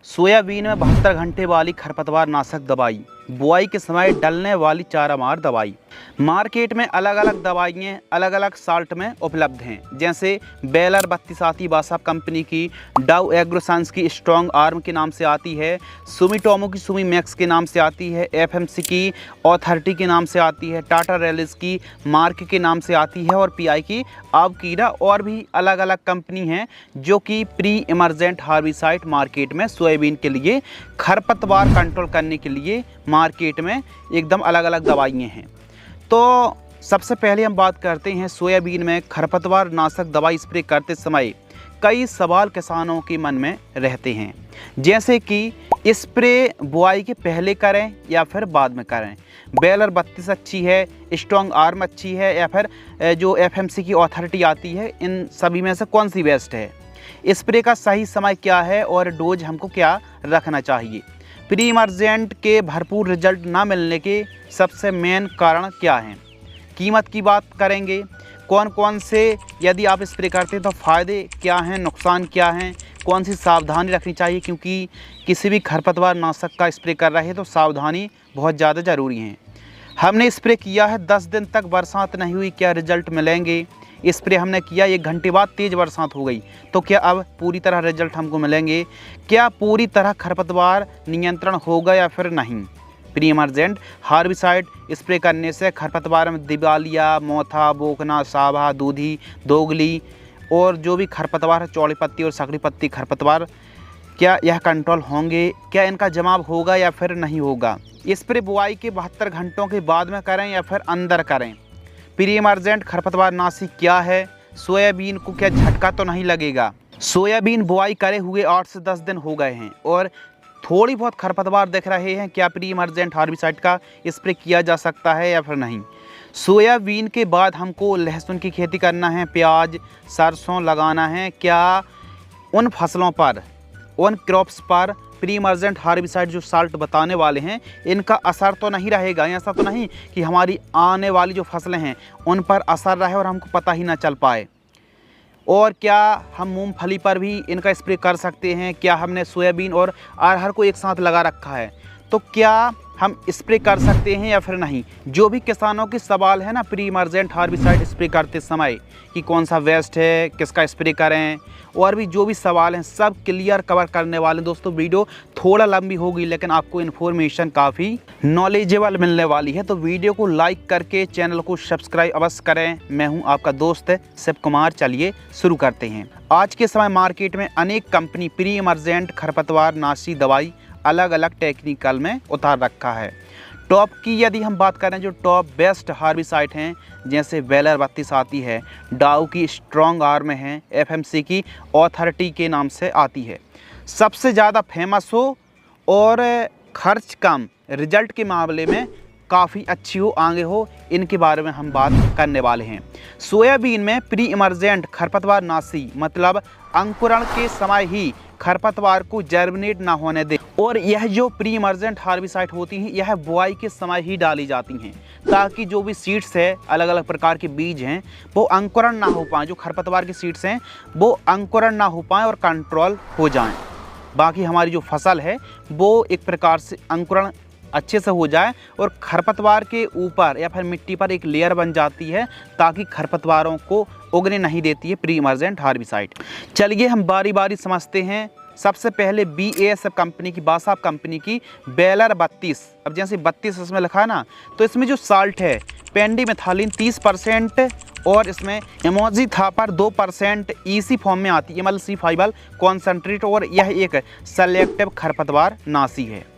Soybean में 72 घंटे वाली खरपतवार नाशक दवाई, बुआई के समय डलने वाली चारामार दवाई। मार्केट में अलग अलग दवाइयाँ अलग अलग साल्ट में उपलब्ध हैं, जैसे बेलर 32 आती बासाप कंपनी की, डाउ एग्रोसाइंस की स्ट्रॉन्ग आर्म के नाम से आती है, सुमिटोमो की सुमी मैक्स के नाम से आती है, एफएमसी की ऑथरिटी के नाम से आती है, टाटा रैलिस की मार्क के नाम से आती है और पीआई की आवकीरा, और भी अलग अलग कंपनी हैं जो कि प्री इमर्जेंट हार्बिसाइड मार्केट में सोयाबीन के लिए खरपतवार कंट्रोल करने के लिए मार्केट में एकदम अलग अलग दवाइयाँ हैं। तो सबसे पहले हम बात करते हैं सोयाबीन में खरपतवार नाशक दवाई स्प्रे करते समय कई सवाल किसानों के मन में रहते हैं, जैसे कि स्प्रे बुआई के पहले करें या फिर बाद में करें, बेलर 32 अच्छी है, स्ट्रॉन्ग आर्म अच्छी है, या फिर जो एफएमसी की ऑथरिटी आती है, इन सभी में से कौन सी बेस्ट है, स्प्रे का सही समय क्या है और डोज हमको क्या रखना चाहिए, प्री इमर्जेंट के भरपूर रिजल्ट ना मिलने के सबसे मेन कारण क्या हैं, कीमत की बात करेंगे, कौन कौन से यदि आप स्प्रे करते हैं तो फ़ायदे क्या हैं, नुकसान क्या हैं, कौन सी सावधानी रखनी चाहिए, क्योंकि किसी भी खरपतवार नाशक का स्प्रे कर रहे हैं तो सावधानी बहुत ज़्यादा ज़रूरी है। हमने स्प्रे किया है 10 दिन तक बरसात नहीं हुई, क्या रिजल्ट मिलेंगे? स्प्रे हमने किया 1 घंटे बाद तेज़ बरसात हो गई, तो क्या अब पूरी तरह रिजल्ट हमको मिलेंगे? क्या पूरी तरह खरपतवार नियंत्रण होगा या फिर नहीं? प्री इमर्जेंट हार्बिसाइड स्प्रे करने से खरपतवार में दिवालिया, मोथा, बोकना, साभा, दूधी, दोगली और जो भी खरपतवार है, चौड़ी पत्ती और सकड़ी पत्ती खरपतवार, क्या यह कंट्रोल होंगे? क्या इनका जवाब होगा या फिर नहीं होगा? स्प्रे बुआई के 72 घंटों के बाद में करें या फिर अंदर करें? प्री इमर्जेंट खरपतवार नाशी क्या है? सोयाबीन को क्या झटका तो नहीं लगेगा? सोयाबीन बुआई करे हुए 8 से 10 दिन हो गए हैं और थोड़ी बहुत खरपतवार दिख रहे हैं, क्या प्री इमर्जेंट हार्बिसाइड का स्प्रे किया जा सकता है या फिर नहीं? सोयाबीन के बाद हमको लहसुन की खेती करना है, प्याज, सरसों लगाना है, क्या उन फसलों पर, उन क्रॉप्स पर प्री इमर्जेंट हार्बिसाइड जो साल्ट बताने वाले हैं इनका असर तो नहीं रहेगा? ऐसा तो नहीं कि हमारी आने वाली जो फसलें हैं उन पर असर रहे और हमको पता ही ना चल पाए? और क्या हम मूंगफली पर भी इनका स्प्रे कर सकते हैं? क्या हमने सोयाबीन और अरहर को एक साथ लगा रखा है तो क्या हम स्प्रे कर सकते हैं या फिर नहीं? जो भी किसानों के सवाल है ना प्री इमर्जेंट हार्बिसाइड स्प्रे करते समय कि कौन सा बेस्ट है, किसका स्प्रे करें, और भी जो भी सवाल हैं सब क्लियर कवर करने वाले दोस्तों। वीडियो थोड़ा लंबी होगी लेकिन आपको इन्फॉर्मेशन काफ़ी नॉलेजेबल मिलने वाली है, तो वीडियो को लाइक करके चैनल को सब्सक्राइब अवश्य करें। मैं हूं आपका दोस्त शिव कुमार। चलिए शुरू करते हैं। आज के समय मार्केट में अनेक कंपनी प्री इमर्जेंट खरपतवार नाशी दवाई अलग अलग टेक्निकल में उतार रखा है। टॉप की यदि हम बात करें, जो टॉप बेस्ट हार्बिसाइड हैं, जैसे बेलर 32 आती है, डाउ की स्ट्रॉन्ग आर्म है, एफएमसी की ऑथरिटी के नाम से आती है, सबसे ज़्यादा फेमस हो और खर्च कम, रिजल्ट के मामले में काफ़ी अच्छी हो, आगे हो, इनके बारे में हम बात करने वाले हैं। सोयाबीन में प्री इमर्जेंट खरपतवार नाशी मतलब अंकुरण के समय ही खरपतवार को जर्मिनेट ना होने दे, और यह जो प्री इमर्जेंट हार्बिसाइड होती हैं यह बुआई के समय ही डाली जाती हैं ताकि जो भी सीड्स है, अलग अलग प्रकार के बीज हैं, वो अंकुरण ना हो पाएँ, जो खरपतवार के सीड्स हैं वो अंकुरण ना हो पाएँ और कंट्रोल हो जाएं। बाकी हमारी जो फसल है वो एक प्रकार से अंकुरण अच्छे से हो जाए और खरपतवार के ऊपर या फिर मिट्टी पर एक लेयर बन जाती है ताकि खरपतवारों को उगने नहीं देती है प्री इमर्जेंट हार्बिसाइड। चलिए हम बारी बारी समझते हैं। सबसे पहले BASF कंपनी की, बासाप कंपनी की बेलर 32। अब जैसे 32 इसमें लिखा है ना, तो इसमें जो साल्ट है पेंडिमेथालिन 30% और इसमें इमोजी थापर 2% EC फॉर्म में आती है, इमल्सिफाइबल कॉन्सेंट्रेट, और यह एक सेलेक्टिव खरपतवार नाशी है।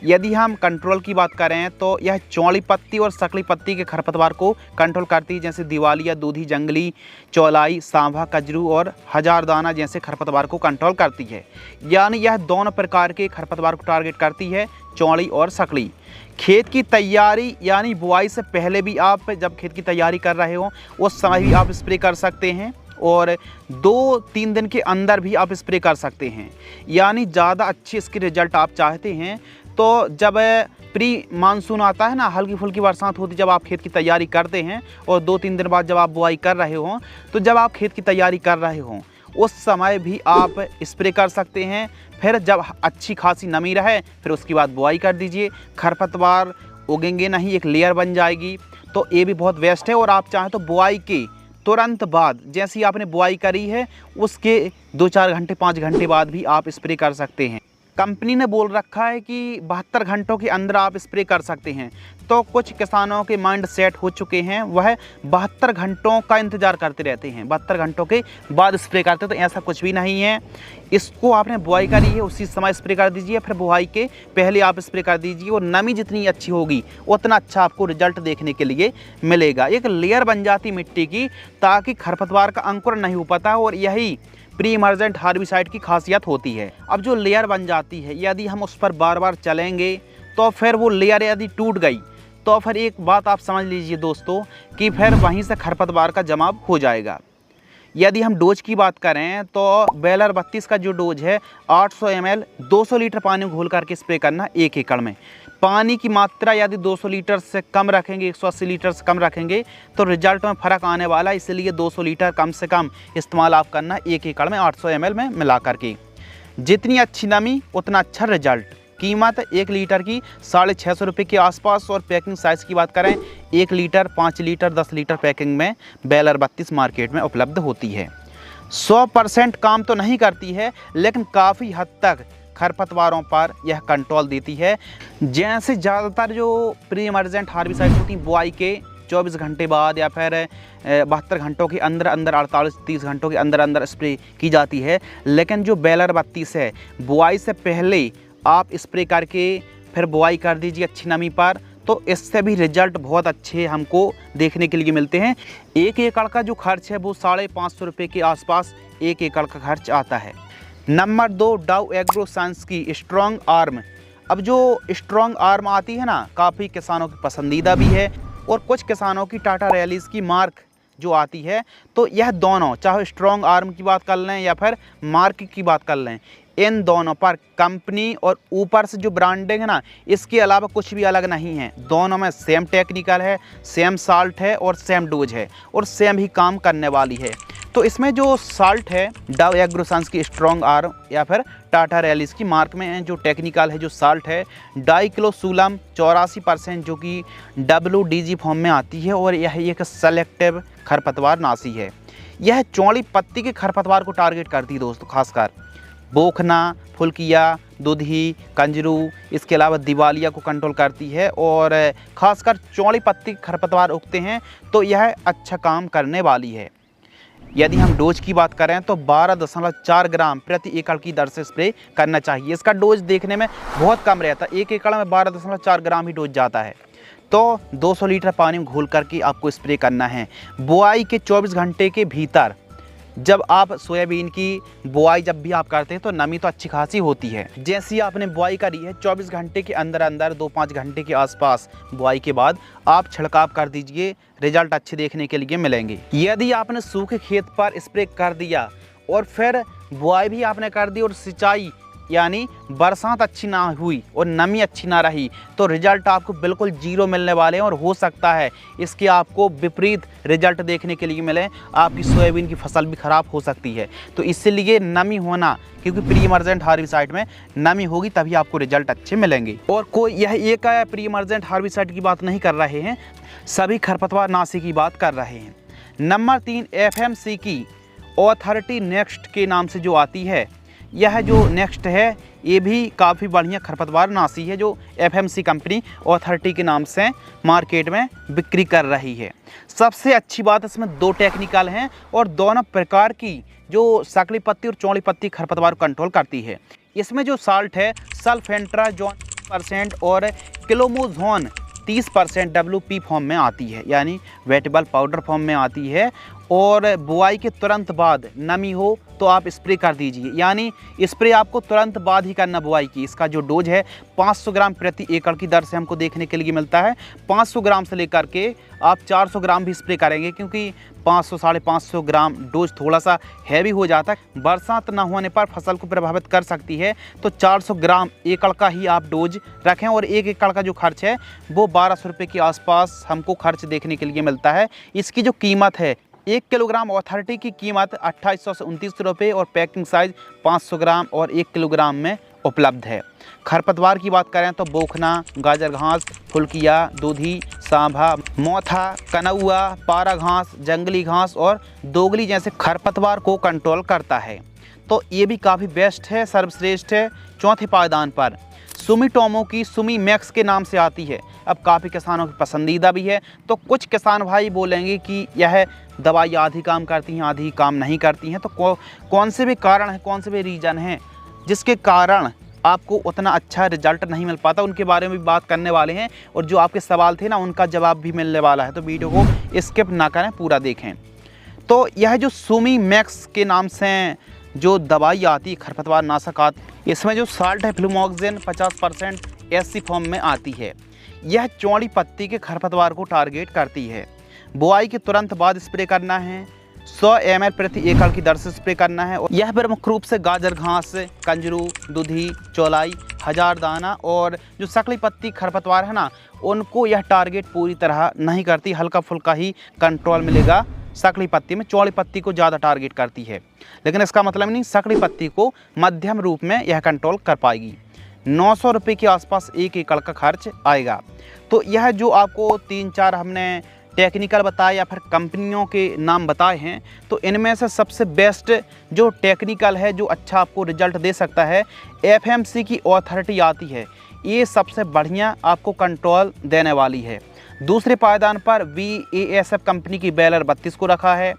यदि हम कंट्रोल की बात करें तो यह चौड़ी पत्ती और सकड़ी पत्ती के खरपतवार को कंट्रोल करती है, जैसे दिवालिया, दूधी, जंगली, चौलाई, सांभा, कजरू और हजारदाना जैसे खरपतवार को कंट्रोल करती है। यानी यह दोनों प्रकार के खरपतवार को टारगेट करती है, चौड़ी और सकड़ी। खेत की तैयारी यानी बुआई से पहले भी आप जब खेत की तैयारी कर रहे हो उस समय भी आप स्प्रे कर सकते हैं, और 2-3 दिन के अंदर भी आप स्प्रे कर सकते हैं। यानी ज़्यादा अच्छी इसकी रिजल्ट आप चाहते हैं तो जब प्री मानसून आता है ना, हल्की फुल्की बरसात होती, जब आप खेत की तैयारी करते हैं और 2-3 दिन बाद जब आप बुआई कर रहे हों, तो जब आप खेत की तैयारी कर रहे हों उस समय भी आप स्प्रे कर सकते हैं। फिर जब अच्छी खासी नमी रहे फिर उसके बाद बुआई कर दीजिए। खरपतवार उगेंगे नहीं, एक लेयर बन जाएगी, तो ये भी बहुत बेस्ट है। और आप चाहें तो बुआई के तुरंत बाद, जैसे ही आपने बुआई करी है उसके 2-4 घंटे 5 घंटे बाद भी आप स्प्रे कर सकते हैं। कंपनी ने बोल रखा है कि 72 घंटों के अंदर आप स्प्रे कर सकते हैं। तो कुछ किसानों के माइंड सेट हो चुके हैं, वह 72 घंटों का इंतज़ार करते रहते हैं, 72 घंटों के बाद स्प्रे करते हैं। तो ऐसा कुछ भी नहीं है। इसको आपने बुआई करी है उसी समय स्प्रे कर दीजिए, फिर बुआई के पहले आप स्प्रे कर दीजिए। और नमी जितनी अच्छी होगी उतना अच्छा आपको रिजल्ट देखने के लिए मिलेगा। एक लेयर बन जाती मिट्टी की, ताकि खरपतवार का अंकुर नहीं हो पाता। और यही प्री इमर्जेंट हार्बिसाइड की खासियत होती है। अब जो लेयर बन जाती है, यदि हम उस पर बार बार चलेंगे तो फिर वो लेयर यदि टूट गई तो फिर एक बात आप समझ लीजिए दोस्तों कि फिर वहीं से खरपतवार का जमाव हो जाएगा। यदि हम डोज की बात करें तो बेलर 32 का जो डोज है 800 ml 200 लीटर पानी घोल करके स्प्रे करना 1 एकड़ में। पानी की मात्रा यदि 200 लीटर से कम रखेंगे, 180 लीटर से कम रखेंगे तो रिजल्ट में फ़र्क आने वाला है। इसलिए 200 लीटर कम से कम इस्तेमाल आप करना 1 एकड़ में 800 ml में मिला करके। जितनी अच्छी नमी उतना अच्छा रिजल्ट। कीमत 1 लीटर की 650 रुपये के आसपास। और पैकिंग साइज़ की बात करें 1 लीटर, 5 लीटर, 10 लीटर पैकिंग में बेलर 32 मार्केट में उपलब्ध होती है। 100% काम तो नहीं करती है, लेकिन काफ़ी हद तक खरपतवारों पर यह कंट्रोल देती है। जैसे ज़्यादातर जो प्री इमर्जेंट हार्बिसाइड होती हैं बुआई के 24 घंटे बाद या फिर 72 घंटों के अंदर अंदर 48-30 घंटों के अंदर अंदर स्प्रे की जाती है। लेकिन जो बेलर 32 है, बुआई से पहले आप स्प्रे करके फिर बुआई कर दीजिए अच्छी नमी पर, तो इससे भी रिजल्ट बहुत अच्छे हमको देखने के लिए मिलते हैं। 1 एकड़ का जो खर्च है वो 550 रुपये के आसपास 1 एकड़ का खर्च आता है। नंबर 2, डाउ एग्रो साइंस की स्ट्रॉन्ग आर्म। अब जो स्ट्रॉन्ग आर्म आती है ना, काफ़ी किसानों की पसंदीदा भी है। और कुछ किसानों की टाटा रैलीज़ की मार्क जो आती है, तो यह दोनों, चाहे स्ट्रॉन्ग आर्म की बात कर लें या फिर मार्क की बात कर लें, इन दोनों पर कंपनी और ऊपर से जो ब्रांडिंग है ना, इसके अलावा कुछ भी अलग नहीं है। दोनों में सेम टेक्निकल है, सेम साल्ट है और सेम डोज है और सेम ही काम करने वाली है। तो इसमें जो साल्ट है डाव एग्रो साइंस की स्ट्रॉन्ग आर्म या फिर टाटा रैलीज़ की मार्क में जो टेक्निकल है, जो साल्ट है डाइक्लोसुलम 84% जो कि WDG फॉर्म में आती है। और यह एक सेलेक्टिव खरपतवार नाशी है। यह चौड़ी पत्ती के खरपतवार को टारगेट करती है दोस्तों, खासकर बोखना, फुलकिया, दुधी, कंजरू, इसके अलावा दिवालिया को कंट्रोल करती है। और ख़ासकर चौड़ी पत्ती खरपतवार उगते हैं तो यह अच्छा काम करने वाली है। यदि हम डोज की बात करें तो 12.4 ग्राम प्रति एकड़ की दर से स्प्रे करना चाहिए। इसका डोज देखने में बहुत कम रहता है, 1 एकड़ में 12.4 ग्राम ही डोज जाता है। तो 200 लीटर पानी में घोल करके आपको स्प्रे करना है। बुआई के 24 घंटे के भीतर जब आप सोयाबीन की बुआई जब भी आप करते हैं तो नमी तो अच्छी खासी होती है। जैसी आपने बुआई करी है 24 घंटे के अंदर अंदर 2-5 घंटे के आसपास बुआई के बाद आप छिड़काव कर दीजिए, रिजल्ट अच्छे देखने के लिए मिलेंगे। यदि आपने सूखे खेत पर स्प्रे कर दिया और फिर बुआई भी आपने कर दी और सिंचाई यानी बरसात अच्छी ना हुई और नमी अच्छी ना रही, तो रिजल्ट आपको बिल्कुल जीरो मिलने वाले हैं। और हो सकता है इसके आपको विपरीत रिजल्ट देखने के लिए मिले, आपकी सोयाबीन की फसल भी ख़राब हो सकती है। तो इसलिए नमी होना, क्योंकि प्री इमर्जेंट हार्बिसाइड में नमी होगी तभी आपको रिजल्ट अच्छे मिलेंगे। और कोई यह एक प्री इमर्जेंट हार्बिसाइड की बात नहीं कर रहे हैं, सभी खरपतवार नाशी की बात कर रहे हैं। नंबर 3, FMC की ऑथरिटी नेक्स्ट के नाम से जो आती है, यह जो नेक्स्ट है ये भी काफ़ी बढ़िया खरपतवार नाशी है, जो FMC कंपनी ऑथरिटी के नाम से मार्केट में बिक्री कर रही है। सबसे अच्छी बात इसमें 2 टेक्निकल हैं और दोनों प्रकार की जो सकली पत्ती और चौड़ी पत्ती खरपतवार को कंट्रोल करती है। इसमें जो साल्ट है सल्फेंट्राजोन 30% और क्लोमोजोन 30% WP फॉर्म में आती है, यानी वेटेबल पाउडर फॉर्म में आती है। और बुआई के तुरंत बाद नमी हो तो आप स्प्रे कर दीजिए, यानी स्प्रे आपको तुरंत बाद ही करना बुआई की। इसका जो डोज है 500 ग्राम प्रति एकड़ की दर से हमको देखने के लिए मिलता है। 500 ग्राम से लेकर के आप 400 ग्राम भी स्प्रे करेंगे, क्योंकि 500-550 ग्राम डोज थोड़ा सा हैवी हो जाता है, बरसात ना होने पर फसल को प्रभावित कर सकती है। तो 400 ग्राम एकड़ का ही आप डोज रखें। और 1 एकड़ का जो खर्च है वो 1200 रुपये के आसपास हमको खर्च देखने के लिए मिलता है। इसकी जो कीमत है 1 किलोग्राम ऑथरिटी की कीमत 2800 से 29 रुपये और पैकिंग साइज 500 ग्राम और 1 किलोग्राम में उपलब्ध है। खरपतवार की बात करें तो बोखना, गाजर घास, फुलकिया, दूधी, सांभा, मोथा, कनौआ, पारा घास, जंगली घास और दोगली जैसे खरपतवार को कंट्रोल करता है। तो ये भी काफ़ी बेस्ट है, सर्वश्रेष्ठ है। चौथे पायदान पर सुमिटोमो की सुमी मैक्स के नाम से आती है। अब काफ़ी किसानों की पसंदीदा भी है। तो कुछ किसान भाई बोलेंगे कि यह दवाई आधी काम करती हैं, आधी काम नहीं करती हैं। तो कौन से भी कारण हैं, कौन से भी रीज़न हैं जिसके कारण आपको उतना अच्छा रिजल्ट नहीं मिल पाता, उनके बारे में भी बात करने वाले हैं। और जो आपके सवाल थे ना, उनका जवाब भी मिलने वाला है। तो वीडियो को स्किप ना करें, पूरा देखें। तो यह जो सुमी मैक्स के नाम से जो दवाई आती है, खरपतवार नाशक आती, इसमें जो साल्ट है फ्लूमोक्सिन 50% एससी फॉर्म में आती है। यह चौड़ी पत्ती के खरपतवार को टारगेट करती है। बुआई के तुरंत बाद स्प्रे करना है। 100 ml प्रति एकड़ की दर से स्प्रे करना है। और यह प्रमुख रूप से गाजर घास, कंजरू, दूधी, चौलाई, हजार दाना और जो सकली पत्ती खरपतवार है ना, उनको यह टारगेट पूरी तरह नहीं करती। हल्का फुल्का ही कंट्रोल मिलेगा। सकली पत्ती में चौड़ी पत्ती को ज़्यादा टारगेट करती है, लेकिन इसका मतलब नहीं सकली पत्ती को मध्यम रूप में यह कंट्रोल कर पाएगी। 900 रुपये के आसपास 1 एकड़ का खर्च आएगा। तो यह जो आपको 3-4 हमने टेक्निकल बताए या फिर कंपनियों के नाम बताए हैं, तो इनमें से सबसे बेस्ट जो टेक्निकल है, जो अच्छा आपको रिजल्ट दे सकता है, एफएमसी की ऑथरिटी आती है। ये सबसे बढ़िया आपको कंट्रोल देने वाली है। दूसरे पायदान पर BASF कंपनी की बेलर 32 को रखा है।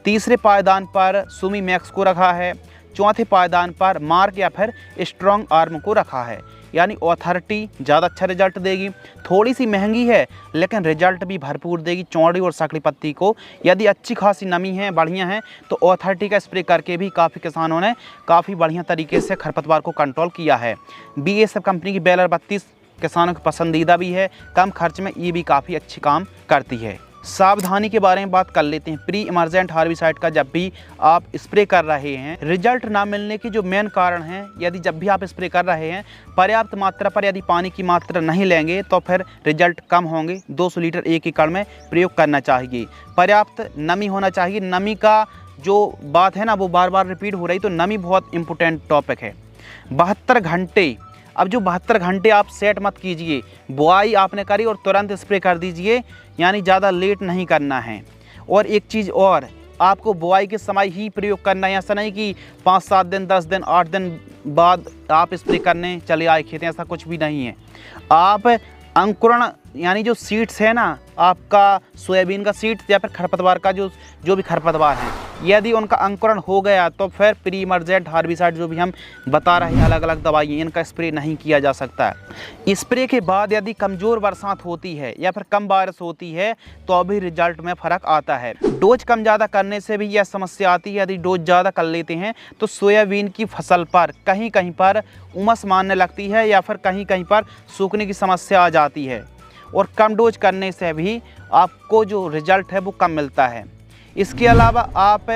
तीसरे पायदान पर सुमी मैक्स को रखा है। चौथे पायदान पर मार्क या फिर स्ट्रॉन्ग आर्म को रखा है। यानी ऑथरिटी ज़्यादा अच्छा रिजल्ट देगी। थोड़ी सी महंगी है लेकिन रिजल्ट भी भरपूर देगी। चौड़ी और सकली पत्ती को यदि अच्छी खासी नमी है, बढ़िया है, तो ऑथरिटी का स्प्रे करके भी काफ़ी किसानों ने काफ़ी बढ़िया तरीके से खरपतवार को कंट्रोल किया है। BASF कंपनी की बेलर 32 किसानों की पसंदीदा भी है। कम खर्च में ये भी काफ़ी अच्छी काम करती है। सावधानी के बारे में बात कर लेते हैं। प्री इमर्जेंट हार्बिसाइड का जब भी आप स्प्रे कर रहे हैं, रिजल्ट ना मिलने के जो मेन कारण हैं, यदि जब भी आप स्प्रे कर रहे हैं पर्याप्त मात्रा पर यदि पानी की मात्रा नहीं लेंगे तो फिर रिजल्ट कम होंगे। 200 लीटर 1 एकड़ में प्रयोग करना चाहिए। पर्याप्त नमी होना चाहिए। नमी का जो बात है ना, वो बार बार रिपीट हो रही, तो नमी बहुत इंपॉर्टेंट टॉपिक है। 72 घंटे, अब जो 72 घंटे आप सेट मत कीजिए। बुआई आपने करी और तुरंत स्प्रे कर दीजिए, यानी ज़्यादा लेट नहीं करना है। और एक चीज़ और, आपको बुआई के समय ही प्रयोग करना है। ऐसा नहीं कि 5-7 दिन, 10 दिन, 8 दिन बाद आप स्प्रे करने चले आए खेत, ऐसा कुछ भी नहीं है। आप अंकुरण यानी जो सीड्स है ना, आपका सोयाबीन का सीड्स या फिर खरपतवार का जो भी खरपतवार है, यदि उनका अंकुरण हो गया तो फिर प्री इमर्जेंट हार्बिसाइड जो भी हम बता रहे हैं, अलग अलग दवाइयाँ, इनका स्प्रे नहीं किया जा सकता है। स्प्रे के बाद यदि कमज़ोर बरसात होती है या फिर कम बारिश होती है तो अभी रिजल्ट में फ़र्क आता है। डोज कम ज़्यादा करने से भी यह समस्या आती है। यदि डोज ज़्यादा कर लेते हैं तो सोयाबीन की फसल पर कहीं कहीं पर उमस मारने लगती है या फिर कहीं कहीं पर सूखने की समस्या आ जाती है। और कम डोज करने से भी आपको जो रिजल्ट है वो कम मिलता है। इसके अलावा आप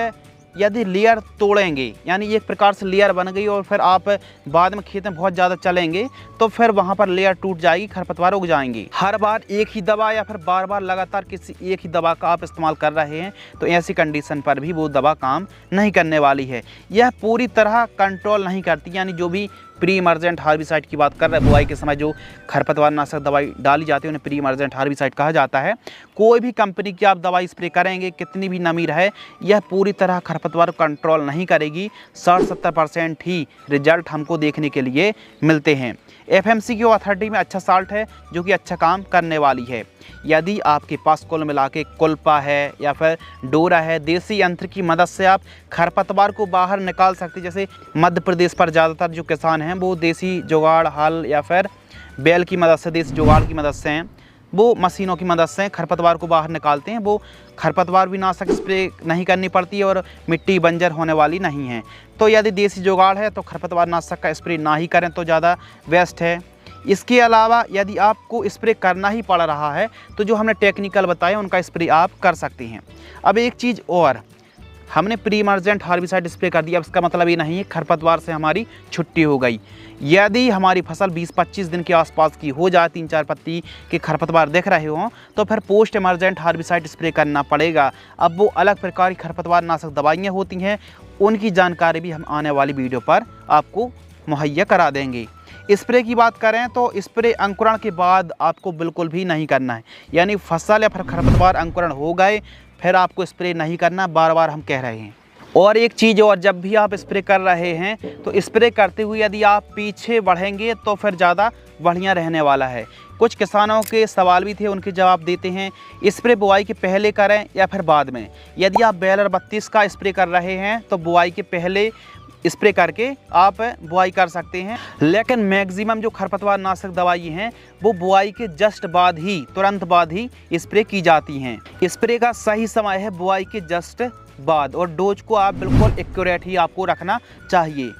यदि लेयर तोड़ेंगे, यानी एक प्रकार से लेयर बन गई और फिर आप बाद में खेत में बहुत ज़्यादा चलेंगे तो फिर वहाँ पर लेयर टूट जाएगी, खरपतवार उग जाएंगे। हर बार एक ही दवा या फिर बार बार लगातार किसी एक ही दवा का आप इस्तेमाल कर रहे हैं तो ऐसी कंडीशन पर भी वो दवा काम नहीं करने वाली है। यह पूरी तरह कंट्रोल नहीं करती। यानी जो भी प्री इमर्जेंट हार्बिसाइड की बात कर रहे हैं, बुआई के समय जो खरपतवार नाशक दवाई डाली जाती है उन्हें प्री इमर्जेंट हार्बिसाइड कहा जाता है। कोई भी कंपनी की आप दवाई स्प्रे करेंगे, कितनी भी नमी रहे, यह पूरी तरह खरपतवार कंट्रोल नहीं करेगी। 60-70% ही रिजल्ट हमको देखने के लिए मिलते हैं। एफएमसी की ऑथरिटी में अच्छा साल्ट है जो कि अच्छा काम करने वाली है। यदि आपके पास कुल मिला के कुल्पा है या फिर डोरा है, देसी यंत्र की मदद से आप खरपतवार को बाहर निकाल सकते। जैसे मध्य प्रदेश पर ज़्यादातर जो किसान हैं वो देसी जुगाड़, हल या फिर बैल की मदद से, देसी जुगाड़ की मदद से हैं, वो मशीनों की मदद से खरपतवार को बाहर निकालते हैं। वो खरपतवार भी नाशक स्प्रे नहीं करनी पड़ती है और मिट्टी बंजर होने वाली नहीं है। तो यदि देसी जुगाड़ है तो खरपतवार नाशक का स्प्रे ना ही करें तो ज़्यादा बेस्ट है। इसके अलावा यदि आपको स्प्रे करना ही पड़ रहा है तो जो हमने टेक्निकल बताए उनका स्प्रे आप कर सकते हैं। अब एक चीज़ और, हमने प्री इमर्जेंट हार्बिसाइड स्प्रे कर दिया, इसका मतलब ये नहीं है खरपतवार से हमारी छुट्टी हो गई। यदि हमारी फसल 20-25 दिन के आसपास की हो जाए, 3-4 पत्ती के खरपतवार दिख रहे हों, तो फिर पोस्ट इमर्जेंट हार्बिसाइड स्प्रे करना पड़ेगा। अब वो अलग प्रकार की खरपतवार नाशक दवाइयाँ होती हैं, उनकी जानकारी भी हम आने वाली वीडियो पर आपको मुहैया करा देंगे। स्प्रे की बात करें तो स्प्रे अंकुरण के बाद आपको बिल्कुल भी नहीं करना है, यानी फसल या फिर खरपतवार अंकुरण हो गए फिर आपको स्प्रे नहीं करना, बार बार हम कह रहे हैं। और एक चीज़ और, जब भी आप स्प्रे कर रहे हैं तो स्प्रे करते हुए यदि आप पीछे बढ़ेंगे तो फिर ज़्यादा बढ़िया रहने वाला है। कुछ किसानों के सवाल भी थे, उनके जवाब देते हैं। स्प्रे बुआई के पहले करें या फिर बाद में। यदि आप बेलर 32 का स्प्रे कर रहे हैं तो बुआई के पहले स्प्रे करके आप बुआई कर सकते हैं, लेकिन मैक्सिमम जो खरपतवार नाशक दवाई हैं वो बुआई के जस्ट बाद ही, तुरंत बाद ही स्प्रे की जाती हैं। स्प्रे का सही समय है बुआई के जस्ट बाद, और डोज को आप बिल्कुल एक्यूरेट ही आपको रखना चाहिए।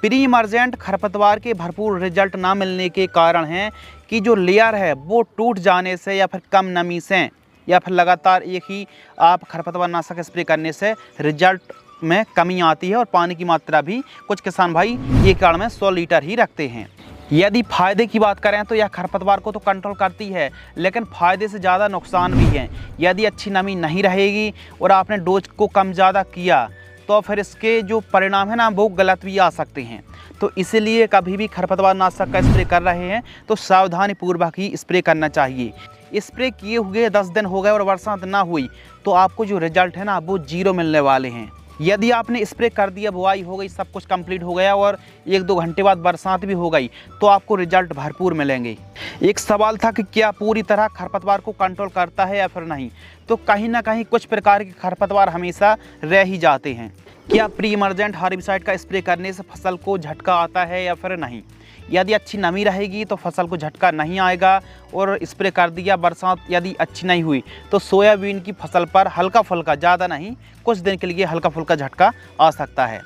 प्री इमर्जेंट खरपतवार के भरपूर रिजल्ट ना मिलने के कारण हैं कि जो लेयर है वो टूट जाने से या फिर कम नमी से या फिर लगातार एक ही आप खरपतवार नाशक स्प्रे करने से रिजल्ट में कमी आती है, और पानी की मात्रा भी कुछ किसान भाई एक एकड़ में 100 लीटर ही रखते हैं। यदि फ़ायदे की बात करें तो यह खरपतवार को तो कंट्रोल करती है, लेकिन फ़ायदे से ज़्यादा नुकसान भी हैं। यदि अच्छी नमी नहीं रहेगी और आपने डोज को कम ज़्यादा किया तो फिर इसके जो परिणाम है ना वो गलत भी आ सकते हैं। तो इसीलिए कभी भी खरपतवार नाशक का स्प्रे कर रहे हैं तो सावधानी पूर्वक ही स्प्रे करना चाहिए। स्प्रे किए हुए 10 दिन हो गए और बरसात ना हुई तो आपको जो रिजल्ट है ना वो 0 मिलने वाले हैं। यदि आपने स्प्रे कर दिया, बुआई हो गई, सब कुछ कंप्लीट हो गया और 1-2 घंटे बाद बरसात भी हो गई तो आपको रिजल्ट भरपूर मिलेंगे। एक सवाल था कि क्या पूरी तरह खरपतवार को कंट्रोल करता है या फिर नहीं, तो कहीं ना कहीं कुछ प्रकार के खरपतवार हमेशा रह ही जाते हैं। क्या प्री इमर्जेंट हार्बिसाइड का स्प्रे करने से फसल को झटका आता है या फिर नहीं? यदि अच्छी नमी रहेगी तो फसल को झटका नहीं आएगा, और स्प्रे कर दिया, बरसात यदि अच्छी नहीं हुई तो सोयाबीन की फसल पर हल्का फुल्का, ज़्यादा नहीं, कुछ दिन के लिए हल्का फुल्का झटका आ सकता है।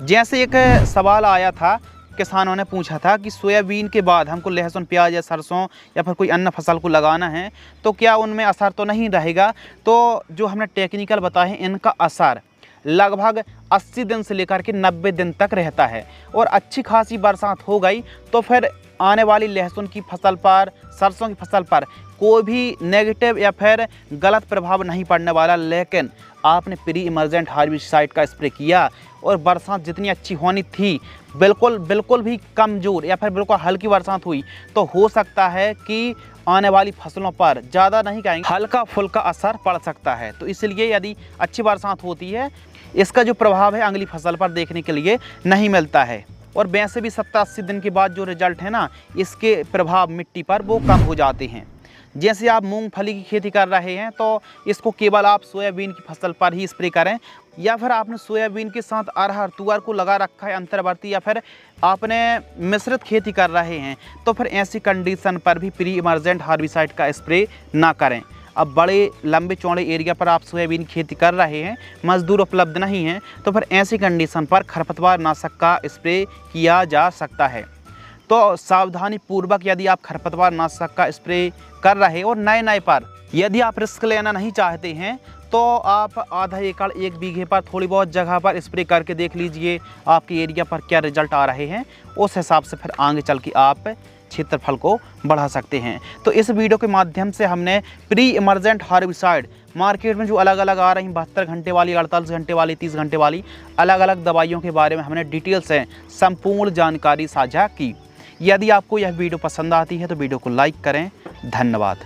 जैसे एक सवाल आया था, किसानों ने पूछा था कि सोयाबीन के बाद हमको लहसुन, प्याज या सरसों या फिर कोई अन्य फसल को लगाना है तो क्या उनमें असर तो नहीं रहेगा? तो जो हमने टेक्निकल बताए इनका असर लगभग 80 दिन से लेकर के 90 दिन तक रहता है, और अच्छी खासी बरसात हो गई तो फिर आने वाली लहसुन की फसल पर, सरसों की फसल पर कोई भी नेगेटिव या फिर गलत प्रभाव नहीं पड़ने वाला। लेकिन आपने प्री इमर्जेंट हार्बिसाइड का स्प्रे किया और बरसात जितनी अच्छी होनी थी बिल्कुल भी कमज़ोर या फिर बिल्कुल हल्की बरसात हुई तो हो सकता है कि आने वाली फसलों पर ज़्यादा नहीं कहेंगे, हल्का फुल्का असर पड़ सकता है। तो इसलिए यदि अच्छी बरसात होती है इसका जो प्रभाव है अगली फसल पर देखने के लिए नहीं मिलता है, और वैसे भी 70-80 दिन के बाद जो रिजल्ट है ना इसके प्रभाव मिट्टी पर वो कम हो जाते हैं। जैसे आप मूंगफली की खेती कर रहे हैं तो इसको केवल आप सोयाबीन की फसल पर ही स्प्रे करें, या फिर आपने सोयाबीन के साथ अरहर, तुअर को लगा रखा है अंतर्वर्ती, या फिर आपने मिश्रित खेती कर रहे हैं तो फिर ऐसी कंडीशन पर भी प्री इमर्जेंट हार्बिसाइड का स्प्रे ना करें। अब बड़े लंबे चौड़े एरिया पर आप सोयाबीन की खेती कर रहे हैं, मजदूर उपलब्ध नहीं हैं, तो फिर ऐसी कंडीशन पर खरपतवार नाशक का स्प्रे किया जा सकता है। तो सावधानी पूर्वक यदि आप खरपतवार नाशक का स्प्रे कर रहे और नए पर यदि आप रिस्क लेना नहीं चाहते हैं तो आप आधा एकड़, 1 बीघे पर थोड़ी बहुत जगह पर स्प्रे करके देख लीजिए आपके एरिया पर क्या रिजल्ट आ रहे हैं। उस हिसाब से फिर आगे चल के आप क्षेत्रफल को बढ़ा सकते हैं। तो इस वीडियो के माध्यम से हमने प्री इमर्जेंट हार्बिसाइड मार्केट में जो अलग अलग आ रही 72 घंटे वाली, 48 घंटे वाली, 30 घंटे वाली अलग अलग दवाइयों के बारे में हमने डिटेल से संपूर्ण जानकारी साझा की। यदि आपको यह वीडियो पसंद आती है तो वीडियो को लाइक करें। धन्यवाद।